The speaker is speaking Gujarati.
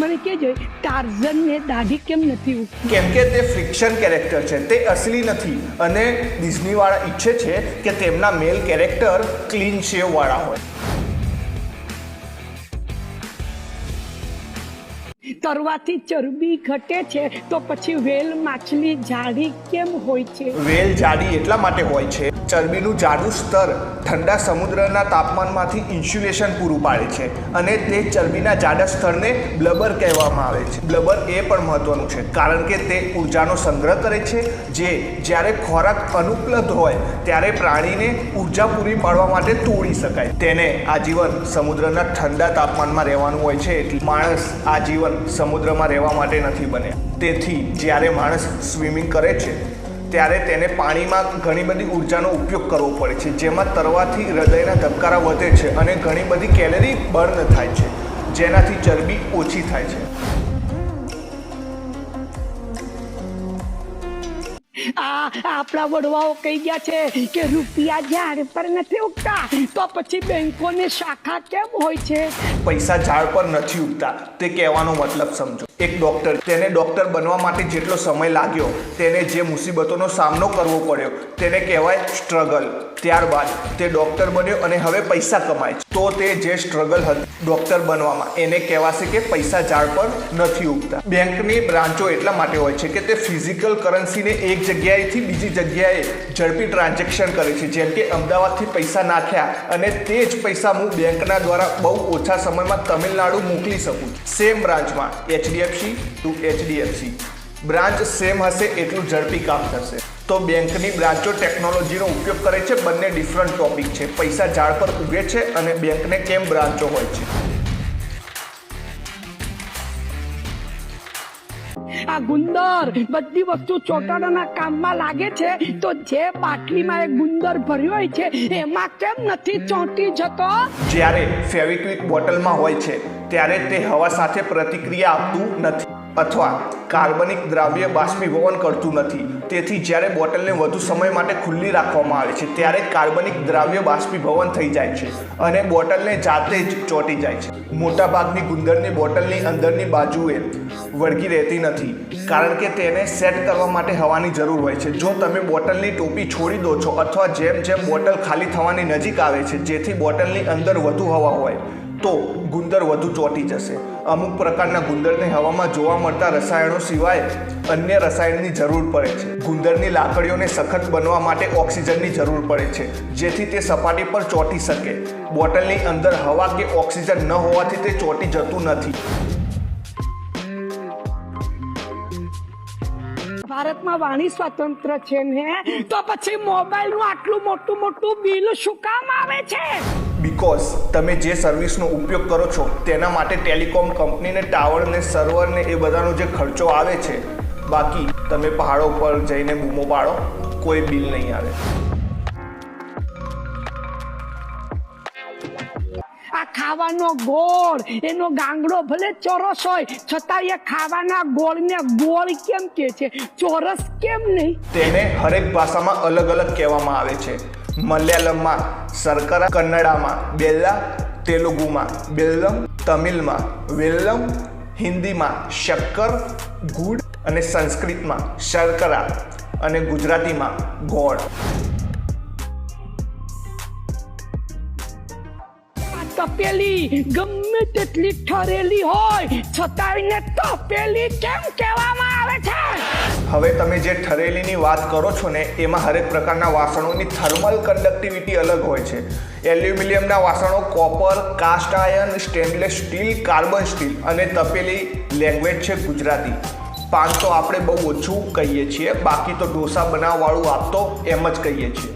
મને કહેજો ટાર્ઝન ને દાઢી કેમ નથી ઉગતી? કેમ કે તે ફિક્શન કેરેક્ટર છે, તે અસલી નથી. અને ડિઝનીવાળા ઈચ્છે છે કે તેમના મેલ કેરેક્ટર ક્લીન શેવ વાળા હોય. તરવાથી ચરબી ઘટે છે તો પછી વેલ માછલી જાડી કેમ હોય છે? વેલ જાડી એટલા માટે હોય છે, ચરબીનું જાડું સ્તર ઠંડા સમુદ્રના તાપમાનમાંથી ઇન્સ્યુલેશન પૂરું પાડે છે અને તે ચરબીના જાડા સ્તરને બ્લબર કહેવામાં આવે છે. બ્લબર એ પણ મહત્વનું છે કારણ કે તે ઉર્જાનો સંગ્રહ કરે છે, જે જ્યારે ખોરાક અનુપલબ્ધ હોય ત્યારે પ્રાણીને ઉર્જા પૂરી પાડવા માટે તોડી શકાય. તેને આજીવન સમુદ્રના ઠંડા તાપમાનમાં રહેવાનું હોય છે, એટલે માણસ આજીવન સમુદ્રમાં રહેવા માટે નથી બન્યા. તેથી જ્યારે માણસ સ્વિમિંગ કરે છે ત્યારે તેને પાણીમાં ઘણી બધી ઉર્જાનો ઉપયોગ કરવો પડે છે, જેમાં તરવાથી હૃદયના ધબકારા વધે છે અને ઘણી બધી કેલરી બર્ન થાય છે, જેનાથી ચરબી ઓછી થાય છે. આપણા વડવાઓ કહી ગયા છે કે રૂપિયા ઝાડ પર નથી ઉગતા, તો પછી બેંકોની શાખા કેમ હોય છે? પૈસા ઝાડ પર નથી ઉગતા તે કહેવાનો મતલબ સમજો. એક ડોક્ટર, તેને ડોક્ટર બનવા માટે જેટલો સમય લાગ્યો, તેને જે મુસીબતોનો સામનો કરવો પડ્યો, તેને કહેવાય સ્ટ્રગલ. ત્યારબાદ તે ડોક્ટર બન્યો અને હવે પૈસા કમાય છે, તો તે જે સ્ટ્રગલ હતી ડોક્ટર બનવામાં એને કહેવાશે કે પૈસા ઝાડ પર નથી ઉગતા. બેંકની બ્રાન્ચો એટલા માટે હોય છે કે તે ફિઝિકલ કરન્સીને એક જગ્યાએથી બીજી જગ્યાએ ઝડપી ટ્રાન્ઝેક્શન કરે છે. જેમ કે અમદાવાદથી પૈસા નાખ્યા અને તે જ પૈસા હું બેંકના દ્વારા બહુ ઓછા સમયમાં તમિલનાડુ મોકલી શકું. સેમ બ્રાન્ચમાં HDFC to HDFC branch same હશે એટલું ઝડપી કામ થશે. તો બેંકની બ્રાન્ચો ટેકનોલોજીનો ઉપયોગ કરે છે. બંને ડિફરન્ટ ટોપિક છે. પૈસા ઝાડ પર ઉગે છે અને બેંકને કેમ બ્રાન્ચો હોય છે. આ ગુંદર બધી વસ્તુ ચોટાડાના કામમાં લાગે છે, તો જે બાટલીમાં એ ગુંદર ભર્યો હોય છે એમાં કેમ નથી ચોંટી જતો? જ્યારે ફેવિક્વિક બોટલમાં હોય છે ત્યારે તે હવા સાથે પ્રતિક્રિયા આપતું નથી અથવા કાર્બનિક દ્રાવ્ય બાષ્પીભવન કરતું નથી. તેથી જ્યારે બોટલને વધુ સમય માટે ખુલ્લી રાખવામાં આવે છે ત્યારે કાર્બનિક દ્રાવ્ય બાષ્પીભવન થઈ જાય છે અને બોટલને જાતે જ ચોંટી જાય છે. મોટાભાગની ગુંદરની બોટલની અંદરની બાજુએ વળગી રહેતી નથી કારણ કે તેને સેટ કરવા માટે હવાની જરૂર હોય છે. જો તમે બોટલની ટોપી છોડી દો છો અથવા જેમ જેમ બોટલ ખાલી થવાની નજીક આવે છે, જેથી બોટલની અંદર વધુ હવા હોય, તો ગુંદર વધુ ચોંટી જશે. અમુક પ્રકારના ગુંદરને હવામાં જોવા મળતા રસાયણો સિવાય અન્ય રસાયણની જરૂર પડે છે. ગુંદરની લાકડીઓને સખત બનવા માટે ઓક્સિજનની જરૂર પડે છે, જેથી તે સપાટી પર ચોંટી શકે. બોટલની અંદર હવા કે ઓક્સિજન ન હોવાથી તે ચોંટી જતું નથી. ભારતમાં વાણી સ્વાતંત્ર્ય છે ને, તો પછી મોબાઈલનું આટલું મોટું મોટું બિલ શું કામ આવે છે? બીકોઝ તમે જે સર્વિસનો ઉપયોગ કરો છો તેના માટે ટેલિકોમ કંપનીને ટાવરને, સર્વરને એ બધાનો જે ખર્ચો આવે છે. બાકી તમે પહાડો પર જઈને બૂમો પાડો, કોઈ બિલ નહીં આવે. આ ખાવાનો ગોળ, એનો ગાંગડો ભલે ચોરસ હોય છતાં એ ખાવાના ગોળને ગોળ કેમ કહે છે, ચોરસ કેમ નહીં? તેને હરેક ભાષામાં અલગ અલગ કહેવામાં આવે છે. મલયાલમમાં સરકરા, કન્નડામાં બેલ્લા, તેલુગુમાં બેલ્લમ, તમિલમાં વેલ્લમ, હિન્દીમાં શક્કર, ગુડ અને સંસ્કૃતમાં શર્કરા અને ગુજરાતીમાં ગોળ. તપેલી ગમે તેટલી ઠરેલી હોય છતાં એને તપેલી કેમ કહેવામાં આવે છે? હવે તમે જે ઠરેલીની વાત કરો છો ને, એમાં હરેક પ્રકારના વાસણોની થર્મલ કંડક્ટિવિટી અલગ હોય છે. એલ્યુમિનિયમના વાસણો copper, cast iron, stainless steel, carbon steel અને તપેલી લેંગ્વેજ છે ગુજરાતી. પાન તો આપણે બહુ ઓછું કહીએ છીએ, બાકી તો ઢોસા બનાવવાળું આપ તો એમ જ કહીએ છીએ.